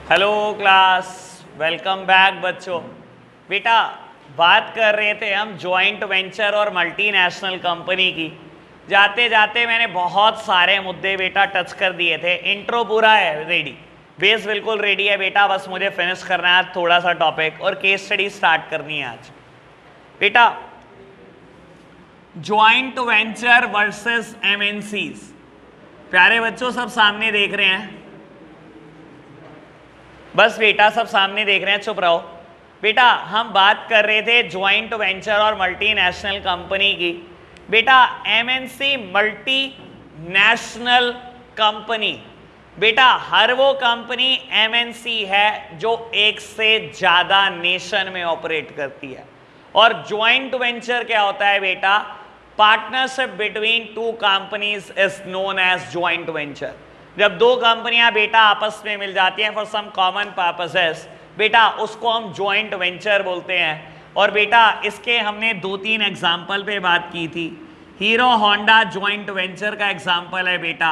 Hello class, welcome back बच्चों। बेटा बात कर रहे थे हम जॉइंट वेंचर और मल्टीनेशनल कंपनी की। जाते जाते मैंने बहुत सारे मुद्दे बेटा टच कर दिए थे। इंट्रो पूरा है रेडी, बेस बिल्कुल रेडी है बेटा, बस मुझे फिनिश करना है थोड़ा सा टॉपिक और केस स्टडी स्टार्ट करनी है आज। बेटा जॉइंट वेंचर वर्सेस एमएनसीज, प्यारे बच्चों सब सामने देख रहे हैं? बस बेटा सब सामने देख रहे हैं, चुप रहो। बेटा हम बात कर रहे थे ज्वाइंट वेंचर और मल्टीनेशनल कंपनी की। बेटा एमएनसी मल्टी नेशनल कंपनी, बेटा हर वो कंपनी एमएनसी है जो एक से ज्यादा नेशन में ऑपरेट करती है। और ज्वाइंट वेंचर क्या होता है बेटा? Partnership between two companies is known as joint venture. जब दो कंपनियां बेटा आपस में मिल जाती हैं फॉर सम कॉमन पर्पसेस, बेटा उसको हम ज्वाइंट वेंचर बोलते हैं। और बेटा इसके हमने 2-3 एग्जाम्पल पे बात की थी। हीरो होंडा ज्वाइंट वेंचर का एग्जाम्पल है बेटा,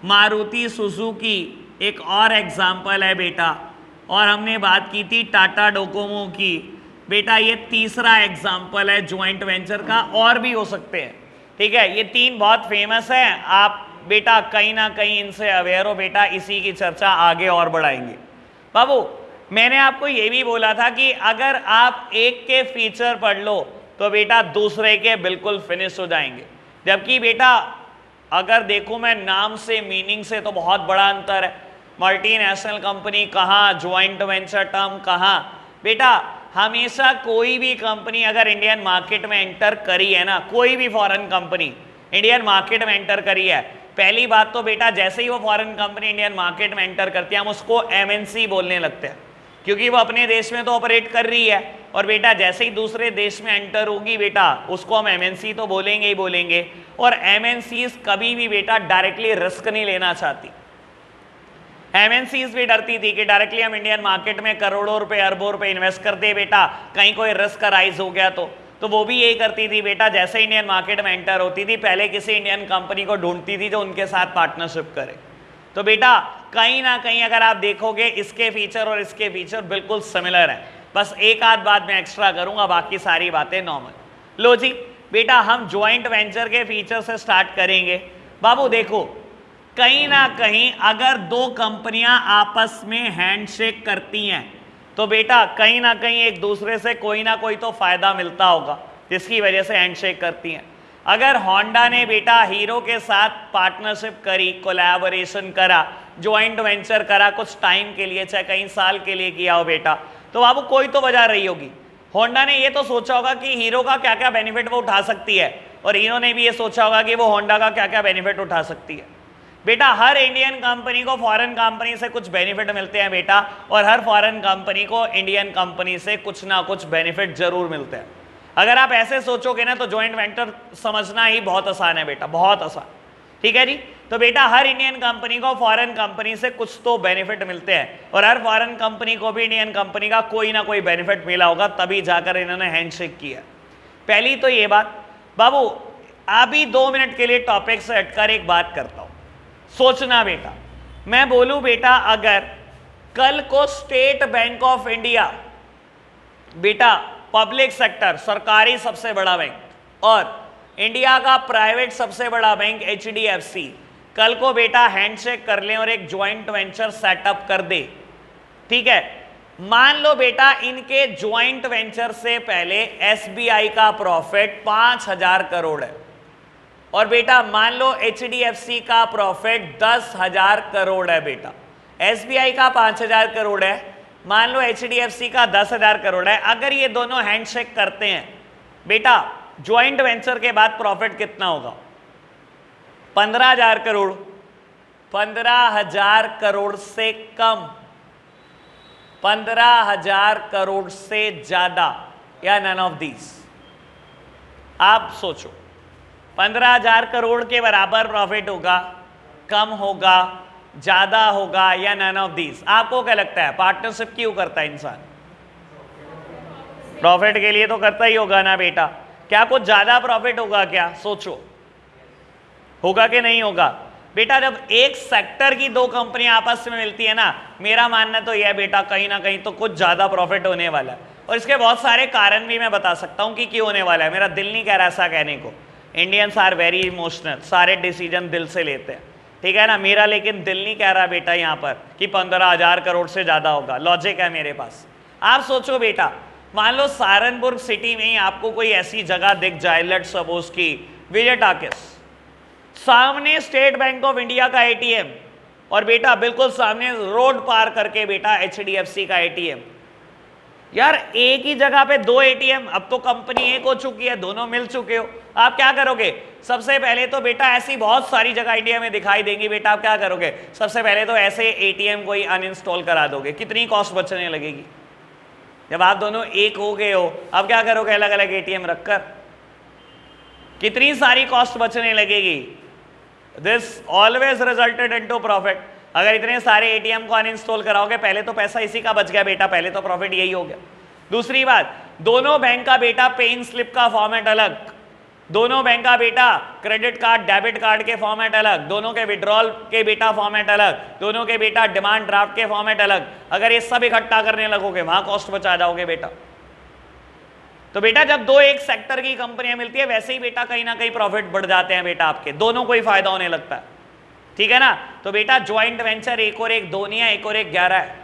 मारुति सुजुकी एक और एग्जाम्पल है बेटा, और हमने बात की थी टाटा डोकोमो की। बेटा ये तीसरा एग्जाम्पल है ज्वाइंट वेंचर का, और भी हो सकते हैं। ठीक है, ये 3 बहुत फेमस है, आप बेटा कहीं ना कहीं इनसे अवेयर हो। बेटा इसी की चर्चा आगे और बढ़ाएंगे। बाबू मैंने आपको ये भी बोला था कि अगर आप एक के फीचर पढ़ लो तो बेटा दूसरे के बिल्कुल फिनिश हो जाएंगे। जबकि बेटा अगर देखो मैं नाम से मीनिंग से तो बहुत बड़ा अंतर है। मल्टीनेशनल कंपनी कहाँ, ज्वाइंट वेंचर टर्म कहाँ। बेटा हमेशा कोई भी कंपनी अगर इंडियन मार्केट में एंटर करी है ना, कोई भी फॉरेन कंपनी इंडियन मार्केट में एंटर करी है, पहली बात तो बेटा जैसे ही वो फॉरेन कंपनी इंडियन मार्केट में एंटर करती है हम उसको एमएनसी बोलने लगते हैं, क्योंकि वो अपने देश में तो ऑपरेट कर रही है। और बेटा जैसे ही दूसरे देश में एंटर होगी बेटा उसको हम एमएनसी तो बोलेंगे ही बोलेंगे। और एमएनसीज कभी भी बेटा डायरेक्टली रिस्क नहीं लेना चाहती। एमएनसीज भी डरती थी कि डायरेक्टली हम इंडियन मार्केट में करोड़ों रुपए अरबों रुपए इन्वेस्ट करते बेटा, कहीं कोई रिस्क राइज हो गया तो वो भी यही करती थी बेटा, जैसे इंडियन मार्केट में एंटर होती थी पहले किसी इंडियन कंपनी को ढूंढती थी जो उनके साथ पार्टनरशिप करे। तो बेटा कहीं ना कहीं अगर आप देखोगे इसके फीचर और इसके फीचर बिल्कुल सिमिलर है, बस एक आध बात मैं एक्स्ट्रा करूंगा, बाकी सारी बातें नॉर्मल। लो जी बेटा हम ज्वाइंट वेंचर के फीचर से स्टार्ट करेंगे। बाबू देखो कहीं ना कहीं अगर दो कंपनियां आपस में हैंडशेक करती हैं तो बेटा कहीं ना कहीं एक दूसरे से कोई ना कोई तो फायदा मिलता होगा जिसकी वजह से हैंडशेक करती हैं। अगर होंडा ने बेटा हीरो के साथ पार्टनरशिप करी, कोलैबोरेशन करा, ज्वाइंट वेंचर करा कुछ टाइम के लिए, चाहे कई साल के लिए किया हो बेटा, तो बाबू कोई तो वजह रही होगी। होंडा ने ये तो सोचा होगा कि हीरो का क्या क्या बेनिफिट वो उठा सकती है, और हीरो ने भी ये सोचा होगा कि वो होंडा का क्या क्या बेनिफिट उठा सकती है। बेटा हर इंडियन कंपनी को फॉरेन कंपनी से कुछ बेनिफिट मिलते हैं बेटा, और हर फॉरेन कंपनी को इंडियन कंपनी से कुछ ना कुछ बेनिफिट जरूर मिलते हैं। अगर आप ऐसे सोचोगे ना तो ज्वाइंट वेंचर समझना ही बहुत आसान है बेटा, बहुत आसान। ठीक है जी, तो बेटा हर इंडियन कंपनी को फॉरेन कंपनी से कुछ तो बेनिफिट मिलते हैं, और हर फॉरेन कंपनी को भी इंडियन कंपनी का कोई ना कोई बेनिफिट मिला होगा, तभी जाकर इन्होंने हैंडशेक किया। पहली तो ये बात। बाबू अभी 2 मिनट के लिए टॉपिक से हटकर एक बात करता हूं, सोचना बेटा। मैं बोलूं बेटा अगर कल को स्टेट बैंक ऑफ इंडिया बेटा पब्लिक सेक्टर सरकारी सबसे बड़ा बैंक, और इंडिया का प्राइवेट सबसे बड़ा बैंक एचडीएफसी कल को बेटा हैंडशेक कर लें और एक ज्वाइंट वेंचर सेटअप कर दे, ठीक है। मान लो बेटा इनके ज्वाइंट वेंचर से पहले एसबीआई का प्रॉफिट 5,000 करोड़ है, और बेटा मान लो एचडीएफसी का प्रॉफिट 10,000 करोड़ है बेटा। एसबीआई का 5,000 करोड़ है, मान लो एचडीएफसी का 10,000 करोड़ है। अगर ये दोनों हैंडशेक करते हैं बेटा ज्वाइंट वेंचर के बाद प्रॉफिट कितना होगा? 15,000 करोड़। 15,000 करोड़ से कम, 15,000 करोड़ से ज्यादा, या नन ऑफ दीज? आप सोचो 15,000 करोड़ के बराबर प्रॉफिट होगा, कम होगा, ज्यादा होगा, या नन ऑफ दीज? आपको क्या लगता है पार्टनरशिप क्यों करता है इंसान? प्रॉफिट के लिए तो करता ही होगा ना बेटा। क्या कुछ ज्यादा प्रॉफिट होगा क्या? सोचो, होगा कि नहीं होगा? बेटा जब एक सेक्टर की दो कंपनियां आपस में मिलती है ना, मेरा मानना तो यह है बेटा कहीं ना कहीं तो कुछ ज्यादा प्रॉफिट होने वाला है। और इसके बहुत सारे कारण भी मैं बता सकता हूं कि क्यों होने वाला है। मेरा दिल नहीं कह रहा ऐसा कहने को, इंडियंस आर वेरी इमोशनल, सारे डिसीजन दिल से लेते हैं, ठीक है ना। मेरा लेकिन दिल नहीं कह रहा बेटा यहाँ पर कि 15,000 करोड़ से ज्यादा होगा, लॉजिक है मेरे पास। आप सोचो बेटा, मान लो सहारनपुर सिटी में ही आपको कोई ऐसी जगह दिख जाए, लेट्स सपोज की विजय टाकिस, सामने स्टेट बैंक ऑफ इंडिया का एटीएम, और बेटा बिल्कुल सामने रोड पार करके बेटा HDFC का एटीएम। यार एक ही जगह पे दो एटीएम, अब तो कंपनी एक हो चुकी है, दोनों मिल चुके हो, आप क्या करोगे? सबसे पहले तो बेटा ऐसी बहुत सारी जगह इंडिया में दिखाई देंगी, बेटा आप क्या करोगे? सबसे पहले तो ऐसे एटीएम को ही अनइंस्टॉल करा दोगे। कितनी कॉस्ट बचने लगेगी? जब आप दोनों एक हो गए हो, अब क्या करोगे? अलग अलग एटीएम रखकर कितनी सारी कॉस्ट बचने लगेगी। This always resulted into profit. अगर इतने सारे एटीएम को अनइंस्टॉल कराओगे, पहले तो पैसा इसी का बच गया बेटा, पहले तो प्रॉफिट यही हो गया। दूसरी बात, दोनों बैंक का बेटा पेइंग स्लिप का फॉर्मेट अलग, दोनों बैंक का बेटा क्रेडिट कार्ड डेबिट कार्ड के फॉर्मेट अलग, दोनों के विड्रॉल के बेटा फॉर्मेट अलग, दोनों के बेटा डिमांड ड्राफ्ट के फॉर्मेट अलग। अगर ये सब इकट्ठा करने लगोगे, वहां कॉस्ट बचा जाओगे बेटा। तो बेटा जब दो एक सेक्टर की कंपनियां मिलती है, वैसे ही बेटा कहीं ना कहीं प्रॉफिट बढ़ जाते हैं बेटा, आपके दोनों को ही फायदा होने लगता है, ठीक है ना। तो बेटा ज्वाइंट वेंचर एक और एक 2 नहीं है, एक और एक 11 है।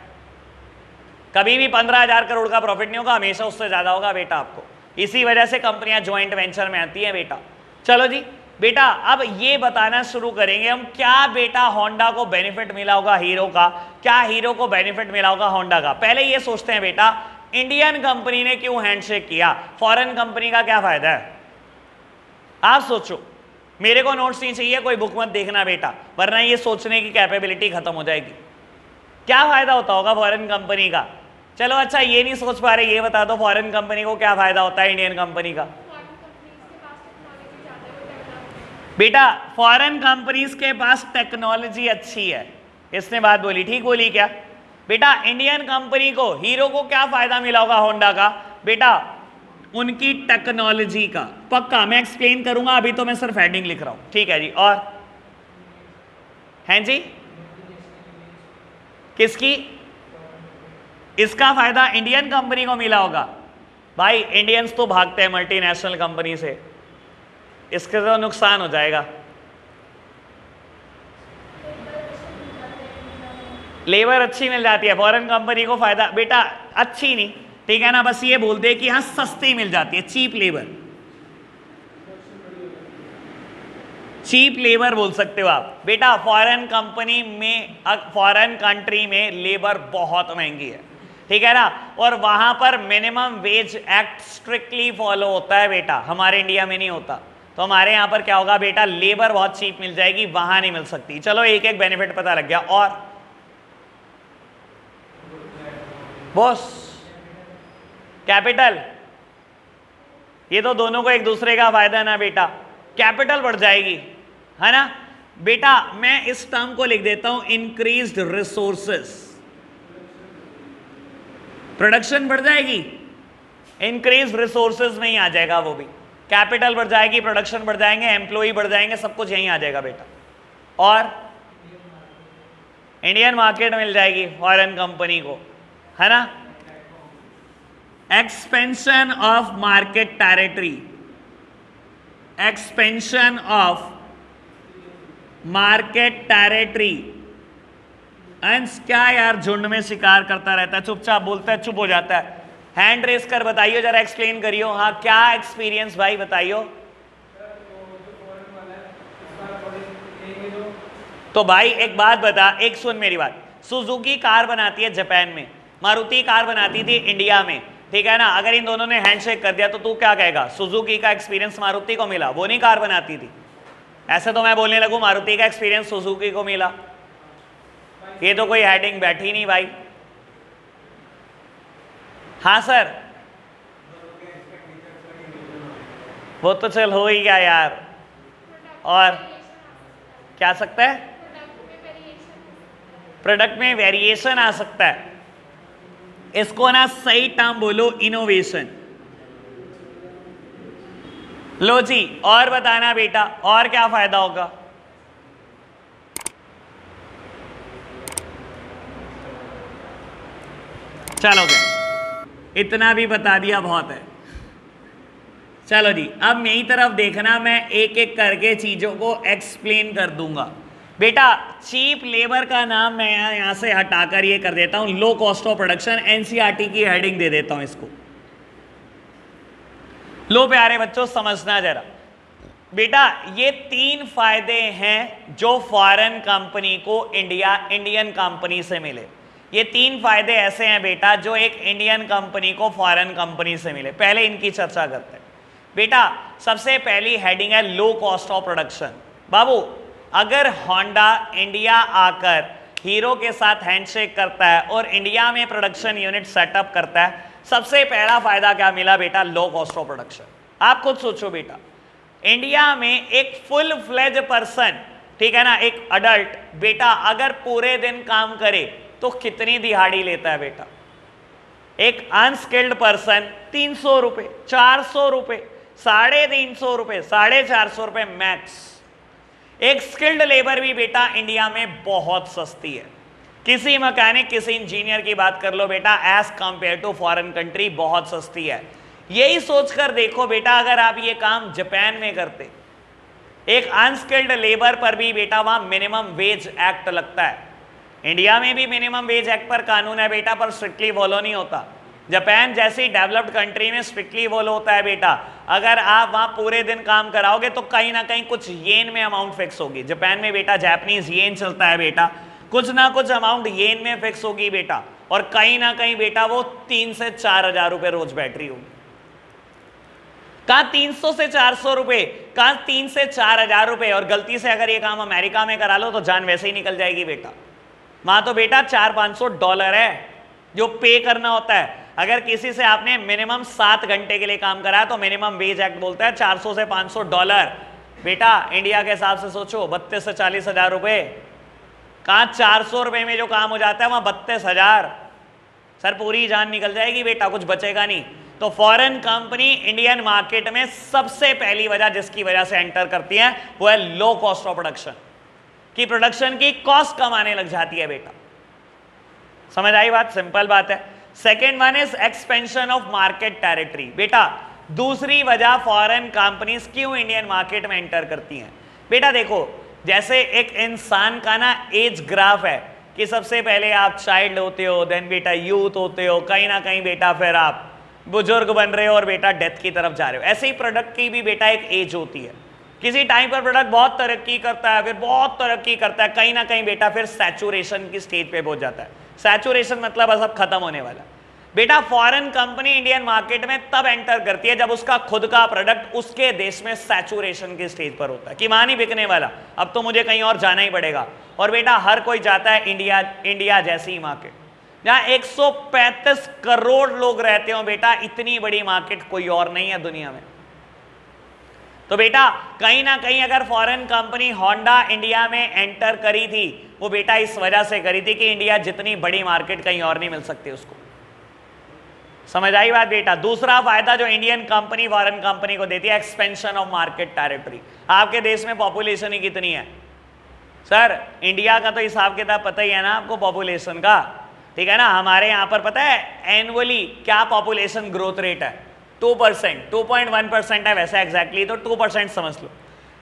कभी भी 15,000 करोड़ का प्रॉफिट नहीं होगा, हमेशा उससे ज्यादा होगा बेटा आपको। इसी वजह से कंपनियां ज्वाइंट वेंचर में आती हैं बेटा। चलो जी बेटा, अब ये बताना शुरू करेंगे हम, क्या बेटा होंडा को बेनिफिट मिला होगा हीरो का, क्या हीरो को बेनिफिट मिला होगा होंडा का। पहले ये सोचते हैं बेटा, इंडियन कंपनी ने क्यों हैंडशेक किया, फॉरेन कंपनी का क्या फायदा है? आप सोचो, मेरे को नोट्स नहीं चाहिए, कोई बुक मत देखना बेटा, वरना ये सोचने की कैपेबिलिटी खत्म हो जाएगी। क्या फायदा होता होगा फॉरेन कंपनी का? चलो अच्छा, ये नहीं सोच पा रहे, ये बता दो फॉरेन कंपनी को क्या फायदा होता है इंडियन कंपनी का? बेटा फॉरेन कंपनीज के पास टेक्नोलॉजी अच्छी है, इसने बात बोली, ठीक बोली क्या बेटा? इंडियन कंपनी को, हीरो को क्या फायदा मिला होगा होंडा का? बेटा उनकी टेक्नोलॉजी का। पक्का मैं एक्सप्लेन करूंगा, अभी तो मैं सिर्फ हेडिंग लिख रहा हूं, ठीक है जी। और हैं जी, किसकी? इसका फायदा इंडियन कंपनी को मिला होगा। भाई इंडियंस तो भागते हैं मल्टीनेशनल कंपनी से, इसके तो नुकसान हो जाएगा। लेबर अच्छी मिल जाती है, फॉरेन कंपनी को फायदा बेटा अच्छी नहीं, ठीक है ना, बस ये बोलते हैं कि हाँ सस्ती मिल जाती है, चीप लेबर, चीप लेबर बोल सकते हो आप बेटा। फॉरेन कंपनी में, फॉरेन कंट्री में लेबर बहुत महंगी है, ठीक है ना, और वहां पर minimum wage act strictly follow होता है बेटा, हमारे इंडिया में नहीं होता। तो हमारे यहां पर क्या होगा बेटा, लेबर बहुत चीप मिल जाएगी, वहां नहीं मिल सकती। चलो एक एक बेनिफिट पता लग गया। और बॉस कैपिटल, ये तो दोनों को एक दूसरे का फायदा है ना बेटा, कैपिटल बढ़ जाएगी, है ना बेटा। मैं इस टर्म को लिख देता हूं इंक्रीज्ड रिसोर्सेस, प्रोडक्शन बढ़ जाएगी, इंक्रीज रिसोर्सेज में ही आ जाएगा वो भी, कैपिटल बढ़ जाएगी, प्रोडक्शन बढ़ जाएंगे, एम्प्लॉय बढ़ जाएंगे, सब कुछ यहीं आ जाएगा बेटा। और इंडियन मार्केट मिल जाएगी फॉरेन कंपनी को, है ना। Expansion of market territory, expansion of market territory. अंश क्या यार झुंड में शिकार करता रहता है, चुपचाप बोलता है, चुप हो जाता है। हैंड रेस कर बताइयो, जरा एक्सप्लेन करियो, हाँ क्या एक्सपीरियंस भाई बताइयो। तो भाई एक बात बता, एक सुन मेरी बात, सुजुकी कार बनाती है जापान में, मारुति कार बनाती थी इंडिया में, ठीक है ना। अगर इन दोनों ने हैंडशेक कर दिया तो तू क्या कहेगा, सुजुकी का एक्सपीरियंस मारुति को मिला, वो नहीं कार बनाती थी। ऐसे तो मैं बोलने लगूं मारुति का एक्सपीरियंस सुजुकी को मिला, ये तो कोई हेडिंग बैठी नहीं भाई। हाँ सर, वो तो चल हो ही गया यार। और क्या सकता है, प्रोडक्ट में वेरिएशन आ सकता है, इसको ना सही टर्म बोलो इनोवेशन। लो जी और बताना बेटा, और क्या फायदा होगा? चलो गए, इतना भी बता दिया बहुत है। चलो जी, अब मेरी तरफ देखना, मैं एक एक करके चीजों को एक्सप्लेन कर दूंगा। बेटा चीप लेबर का नाम मैं यहां से हटाकर ये कर देता हूं low cost of production, NCERT की हेडिंग दे देता हूं इसको। लो प्यारे बच्चों समझना जरा, बेटा ये 3 फायदे हैं जो फॉरेन कंपनी को इंडियन कंपनी से मिले। ये 3 फायदे ऐसे हैं बेटा जो एक इंडियन कंपनी को फॉरेन कंपनी से मिले। पहले इनकी चर्चा करते हैं। बेटा सबसे पहली हेडिंग है लो कॉस्ट ऑफ प्रोडक्शन। बाबू अगर होंडा इंडिया आकर हीरो के साथ हैंडशेक करता है और इंडिया में प्रोडक्शन यूनिट सेटअप करता है, सबसे पहला फायदा क्या मिला बेटा? Low cost of production. आप खुद सोचो बेटा, इंडिया में एक फुल फ्लेज पर्सन, ठीक है ना, एक अडल्ट बेटा अगर पूरे दिन काम करे तो कितनी दिहाड़ी लेता है बेटा? एक अनस्किल्ड पर्सन 300 रुपए, 400 रुपए, 350 रुपए, 450 रुपए मैक्स। एक स्किल्ड लेबर भी बेटा इंडिया में बहुत सस्ती है। किसी मैकेनिक, किसी इंजीनियर की बात कर लो बेटा, as compare to foreign country बहुत सस्ती है। यही सोचकर देखो बेटा, अगर आप ये काम जापान में करते, एक अनस्किल्ड लेबर पर भी बेटा वहां मिनिमम वेज एक्ट लगता है। इंडिया में भी मिनिमम वेज एक्ट पर कानून है बेटा, पर स्ट्रिक्टली फॉलो नहीं होता। जापान जैसी डेवलप्ड कंट्री में स्ट्रिक्टली फॉलो होता है बेटा। अगर आप वहां पूरे दिन काम कराओगे तो कहीं ना कहीं कुछ येन में अमाउंट फिक्स होगी। जापान में बेटा जापानीज येन चलता है बेटा, कुछ ना कुछ अमाउंट येन में फिक्स होगी बेटा, और कहीं ना कहीं बेटा वो 3 से 4 हजार रुपए रोज बैटरी होगी। कहा 300 से 400 रुपए, कहा 3 से 4 हजार रुपए, और गलती से अगर ये काम अमेरिका में करा लो तो जान वैसे ही निकल जाएगी बेटा। वहां तो बेटा $400-500 है जो पे करना होता है। अगर किसी से आपने मिनिमम 7 घंटे के लिए काम कराया तो मिनिमम वेज एक्ट बोलता है $400 से $500 बेटा। इंडिया के हिसाब से सोचो 32 से 40 हजार रुपए, कहां 400 रुपए में जो काम हो जाता है वहां 32 हजार। सर पूरी जान निकल जाएगी बेटा, कुछ बचेगा नहीं। तो फॉरेन कंपनी इंडियन मार्केट में सबसे पहली वजह जिसकी वजह से एंटर करती है वो है लो कॉस्ट ऑफ प्रोडक्शन, कि प्रोडक्शन की कॉस्ट कम आने लग जाती है बेटा। समझ आई बात? सिंपल बात है। Second one is expansion of market territory. बेटा दूसरी वजह फॉरेन कंपनीज क्यों इंडियन मार्केट में एंटर करती हैं। बेटा देखो, जैसे एक इंसान का ना एज ग्राफ है कि सबसे पहले आप चाइल्ड होते हो, देन बेटा यूथ होते हो, कहीं ना कहीं बेटा फिर आप बुजुर्ग बन रहे हो और बेटा डेथ की तरफ जा रहे हो। ऐसे ही प्रोडक्ट की भी बेटा एक एज होती है। किसी टाइम पर प्रोडक्ट बहुत तरक्की करता है, फिर बहुत तरक्की करता है, कहीं ना कहीं बेटा फिर सैचुरेशन की स्टेज पे पहुंच जाता है। सैचुरेशन मतलब अब खत्म होने वाला। बेटा फॉरेन कंपनी इंडियन मार्केट में तब एंटर करती है जब उसका खुद का प्रोडक्ट उसके देश में सैचुरेशन की स्टेज पर होता है कि वहां नहीं बिकने वाला, अब तो मुझे कहीं और जाना ही पड़ेगा। और बेटा हर कोई जाता है इंडिया जैसी मार्केट जहां 135 करोड़ लोग रहते हो बेटा। इतनी बड़ी मार्केट कोई और नहीं है दुनिया में। तो बेटा कहीं ना कहीं अगर फॉरेन कंपनी होंडा इंडिया में एंटर करी थी, वो बेटा इस वजह से करी थी कि इंडिया जितनी बड़ी मार्केट कहीं और नहीं मिल सकती उसको। समझ आई बात बेटा? दूसरा फायदा जो इंडियन कंपनी फॉरेन कंपनी को देती है, एक्सपेंशन ऑफ मार्केट टेरिटरी। आपके देश में पॉपुलेशन ही कितनी है सर? इंडिया का तो हिसाब किताब पता ही है ना आपको पॉपुलेशन का, ठीक है ना। हमारे यहां पर पता है एनुअली क्या पॉपुलेशन ग्रोथ रेट है? 2%, 2.1% है वैसे एग्जैक्टली तो 2% समझ लो।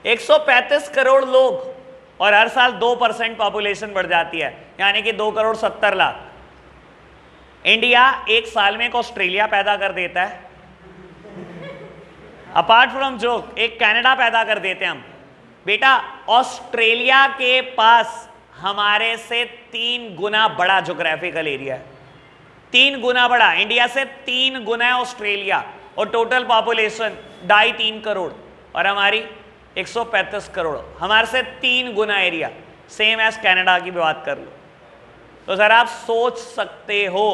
135 करोड़ लोग और हर साल 2% पॉपुलेशन बढ़ जाती है, यानी कि 2,70,00,000। इंडिया एक साल में एक ऑस्ट्रेलिया पैदा कर देता है, अपार्ट फ्रॉम जोक एक कनाडा पैदा कर देते हैं हम। बेटा ऑस्ट्रेलिया के पास हमारे से 3 गुना बड़ा ज्योग्राफिकल एरिया है, 3 गुना बड़ा। इंडिया से 3 गुना है ऑस्ट्रेलिया, और टोटल पॉपुलेशन 2.5-3 करोड़, और हमारी 135 करोड़। हमारे से 3 गुना एरिया, सेम एज कनाडा की बात कर लो तो सर आप सोच सकते हो,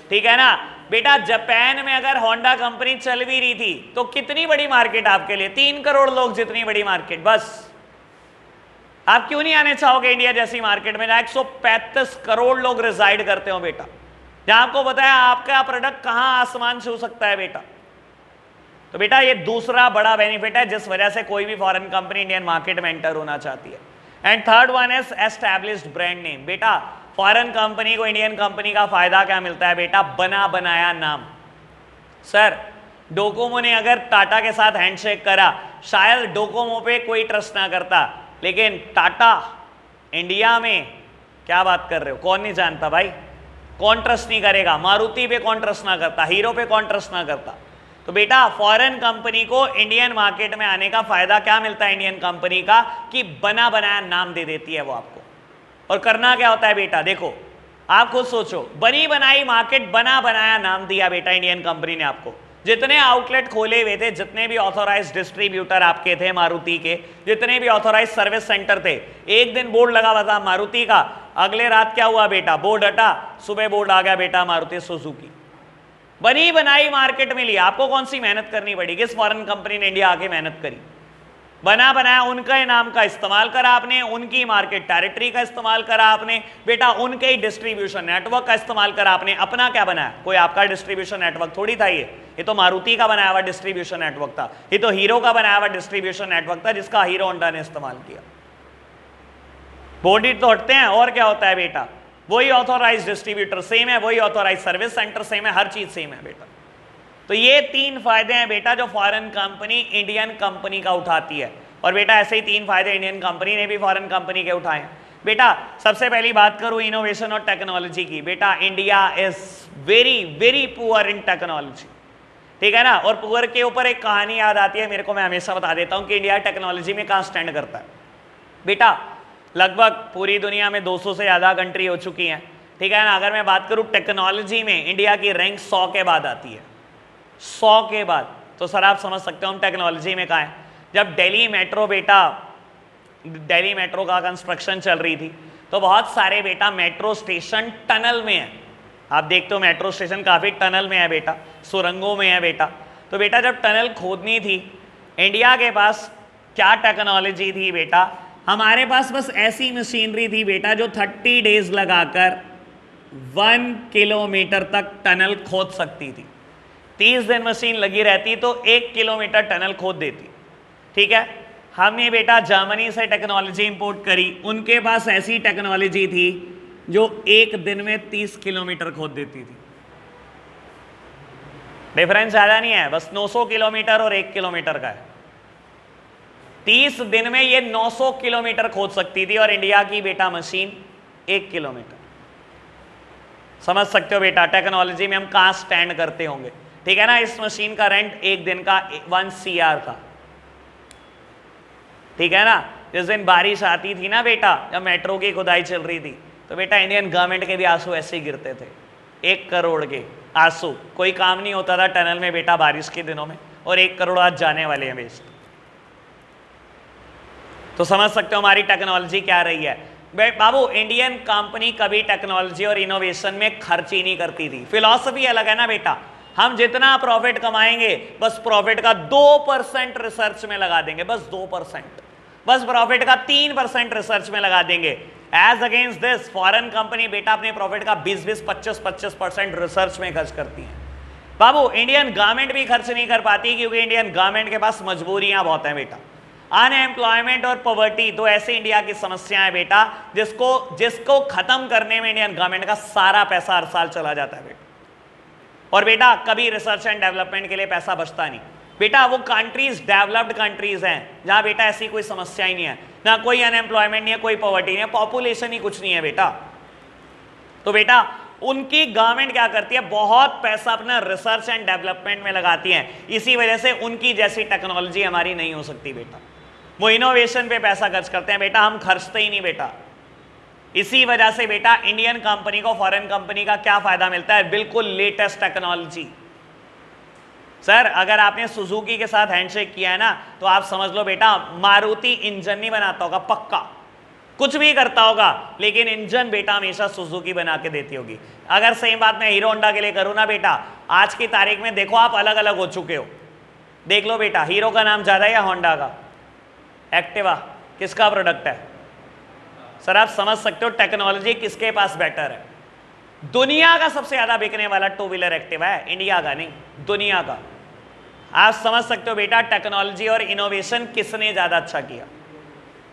ठीक है ना। बेटा जापान में अगर होंडा कंपनी चल भी रही थी तो कितनी बड़ी मार्केट आपके लिए? 3 करोड़ लोग जितनी बड़ी मार्केट, बस। आप क्यों नहीं आने चाहोगे इंडिया जैसी मार्केट में जहां 135 करोड़ लोग रिजाइड करते हो बेटा, जहां आपको बताया आपका प्रोडक्ट कहां आसमान छू सकता है बेटा। तो बेटा ये दूसरा बड़ा बेनिफिट है जिस वजह से कोई भी फॉरेन कंपनी इंडियन मार्केट में एंटर होना चाहती है। And third one is established brand name. बेटा फॉरेन कंपनी को इंडियन कंपनी का फायदा क्या मिलता है बेटा? बना बनाया नाम। सर डोकोमो ने अगर टाटा के साथ हैंडशेक करा, शायद डोकोमो पे कोई ट्रस्ट ना करता, लेकिन टाटा इंडिया में, क्या बात कर रहे हो, कौन नहीं जानता भाई, कौन ट्रस्ट नहीं करेगा? मारुति पे कौन ट्रस्ट ना करता, हीरो पे कौन ट्रस्ट ना करता? तो बेटा फॉरेन कंपनी को इंडियन मार्केट में आने का फायदा क्या मिलता है इंडियन कंपनी का? कि बना बनाया नाम दे देती है वो आपको। और करना क्या होता है बेटा? देखो आप खुद सोचो, बनी बनाई मार्केट, बना बनाया नाम दिया बेटा इंडियन कंपनी ने आपको। जितने आउटलेट खोले हुए थे, जितने भी ऑथोराइज डिस्ट्रीब्यूटर आपके थे मारुति के, जितने भी ऑथोराइज सर्विस सेंटर थे, एक दिन बोर्ड लगा हुआ था मारुति का, अगले रात क्या हुआ बेटा? बोर्ड हटा, सुबह बोर्ड आ गया बेटा मारुति सुजुकी। बनी बनाई मार्केट मिली। आपको कौन सी मेहनत करनी पड़ी? किस फॉरेन कंपनी ने इंडिया आके मेहनत करी? बना बनाया, उनका ही नाम का इस्तेमाल करा आपने, उनकी मार्केट टेरिटरी का इस्तेमाल करा आपने बेटा, उनके ही डिस्ट्रीब्यूशन नेटवर्क का इस्तेमाल करा आपने। अपना क्या बनाया? कोई आपका डिस्ट्रीब्यूशन नेटवर्क थोड़ी था ये तो मारुति का बनाया हुआ डिस्ट्रीब्यूशन नेटवर्क था, ये तो हीरो का बनाया हुआ डिस्ट्रीब्यूशन नेटवर्क था, जिसका हीरो होंडा ने इस्तेमाल किया। बॉडी तो हटते हैं, और क्या होता है बेटा? वही ऑथोराइज डिस्ट्रीब्यूटर सेम है, वही ऑथोराइज सर्विस सेंटर सेम है, हर चीज सेम है बेटा। तो ये 3 फायदे हैं बेटा जो फॉरेन कंपनी इंडियन कंपनी का उठाती है। और बेटा ऐसे ही 3 फायदे इंडियन कंपनी ने भी फॉरेन कंपनी के उठाए हैं। बेटा सबसे पहली बात करूं इनोवेशन और टेक्नोलॉजी की, बेटा India is very very poor in technology, ठीक है ना। और पुअर के ऊपर एक कहानी याद आती है मेरे को, मैं हमेशा बता देता हूं कि इंडिया टेक्नोलॉजी में कहां स्टैंड करता है। बेटा लगभग पूरी दुनिया में 200 से ज़्यादा कंट्री हो चुकी हैं, ठीक है ना। अगर मैं बात करूं टेक्नोलॉजी में, इंडिया की रैंक 100 के बाद आती है, 100 के बाद। तो सर आप समझ सकते हो हम टेक्नोलॉजी में कहाँ हैं। जब दिल्ली मेट्रो बेटा, दिल्ली मेट्रो का कंस्ट्रक्शन चल रही थी, तो बहुत सारे बेटा मेट्रो स्टेशन टनल में है। आप देखते हो मेट्रो स्टेशन काफ़ी टनल में है बेटा, सुरंगों में है बेटा। तो बेटा जब टनल खोदनी थी, इंडिया के पास क्या टेक्नोलॉजी थी बेटा? हमारे पास बस ऐसी मशीनरी थी बेटा जो 30 डेज लगाकर 1 किलोमीटर तक टनल खोद सकती थी। 30 दिन मशीन लगी रहती तो 1 किलोमीटर टनल खोद देती, ठीक है। हमने बेटा जर्मनी से टेक्नोलॉजी इंपोर्ट करी, उनके पास ऐसी टेक्नोलॉजी थी जो 1 दिन में 30 किलोमीटर खोद देती थी। डिफरेंस ज़्यादा नहीं है, बस 900 किलोमीटर और 1 किलोमीटर का है। 30 दिन में ये 900 किलोमीटर खोद सकती थी और इंडिया की बेटा मशीन 1 किलोमीटर। समझ सकते हो बेटा टेक्नोलॉजी में हम कहां स्टैंड करते होंगे, ठीक है ना। इस मशीन का रेंट एक दिन का 1 CR था, ठीक है ना। जिस दिन बारिश आती थी ना बेटा, जब मेट्रो की खुदाई चल रही थी, तो बेटा इंडियन गवर्नमेंट के भी आंसू ऐसे ही गिरते थे, 1 करोड़ के आंसू। कोई काम नहीं होता था टनल में बेटा बारिश के दिनों में, और 1 करोड़ आज जाने वाले हैं वेस्ट। तो समझ सकते हो हमारी टेक्नोलॉजी क्या रही है। बाबू इंडियन कंपनी कभी टेक्नोलॉजी और इनोवेशन में खर्च ही नहीं करती थी। फिलॉसफी अलग है ना बेटा, हम जितना प्रॉफिट कमाएंगे बस प्रॉफिट का 2% रिसर्च में लगा देंगे, बस 2%, बस प्रॉफिट का 3% रिसर्च में लगा देंगे। As against this foreign company बेटा अपने प्रॉफिट का 20-20, 25-25% रिसर्च में खर्च करती है। बाबू इंडियन गवर्नमेंट भी खर्च नहीं कर पाती, क्योंकि इंडियन गवर्नमेंट के पास मजबूरियां बहुत हैं बेटा। अनएम्प्लॉयमेंट और पॉवर्टी तो ऐसे इंडिया की समस्या है बेटा जिसको खत्म करने में इंडियन गवर्नमेंट का सारा पैसा हर साल चला जाता है बेटा। और बेटा कभी रिसर्च एंड डेवलपमेंट के लिए पैसा बचता नहीं बेटा। वो कंट्रीज डेवलप्ड कंट्रीज हैं जहां बेटा ऐसी कोई समस्या ही नहीं है, ना कोई अनएम्प्लॉयमेंट नहीं है, कोई पॉवर्टी नहीं है, पॉपुलेशन ही कुछ नहीं है बेटा। तो बेटा उनकी गवर्नमेंट क्या करती है, बहुत पैसा अपना रिसर्च एंड डेवलपमेंट में लगाती है। इसी वजह से उनकी जैसी टेक्नोलॉजी हमारी नहीं हो सकती बेटा। वो इनोवेशन पे पैसा खर्च करते हैं बेटा, हम खर्चते ही नहीं बेटा। इसी वजह से बेटा इंडियन कंपनी को फॉरेन कंपनी का क्या फायदा मिलता है, बिल्कुल लेटेस्ट टेक्नोलॉजी। सर अगर आपने सुजुकी के साथ हैंडशेक किया है ना, तो आप समझ लो बेटा मारुति इंजन नहीं बनाता होगा, पक्का कुछ भी करता होगा, लेकिन इंजन बेटा हमेशा सुजुकी बना के देती होगी। अगर सेम बात मैं हीरो होंडा के लिए करूँ ना बेटा, आज की तारीख में देखो आप अलग अलग हो चुके हो, देख लो बेटा हीरो का नाम ज़्यादा है या होंडा का। एक्टिवा किसका प्रोडक्ट है? सर आप समझ सकते हो टेक्नोलॉजी किसके पास बेटर है। दुनिया का सबसे ज़्यादा बिकने वाला 2 व्हीलर एक्टिवा है, इंडिया का नहीं, दुनिया का। आप समझ सकते हो बेटा टेक्नोलॉजी और इनोवेशन किसने ज़्यादा अच्छा किया,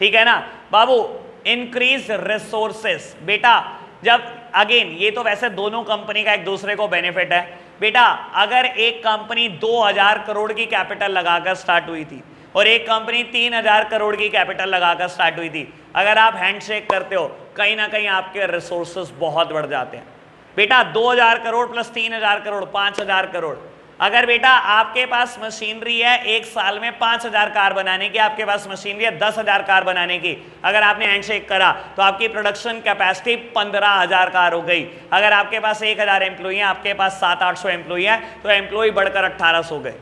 ठीक है ना बाबू। इंक्रीज रिसोर्सेस बेटा, जब अगेन ये तो वैसे दोनों कंपनी का एक दूसरे को बेनिफिट है बेटा। अगर एक कंपनी 2000 करोड़ की कैपिटल लगाकर स्टार्ट हुई थी और एक कंपनी 3000 करोड़ की कैपिटल लगाकर स्टार्ट हुई थी, अगर आप हैंडशेक करते हो कहीं ना कहीं आपके रिसोर्सेस बहुत बढ़ जाते हैं बेटा। 2000 करोड़ प्लस 3000 करोड़ 5000 करोड़। अगर बेटा आपके पास मशीनरी है एक साल में 5000 कार बनाने की, आपके पास मशीनरी है 10,000 कार बनाने की, अगर आपने हैंडशेक करा तो आपकी प्रोडक्शन कैपेसिटी 15,000 कार हो गई। अगर आपके पास 1000 एम्प्लॉई हैं, आपके पास 700-800 एम्प्लॉई हैं, तो एम्प्लॉई बढ़कर 1800 गए।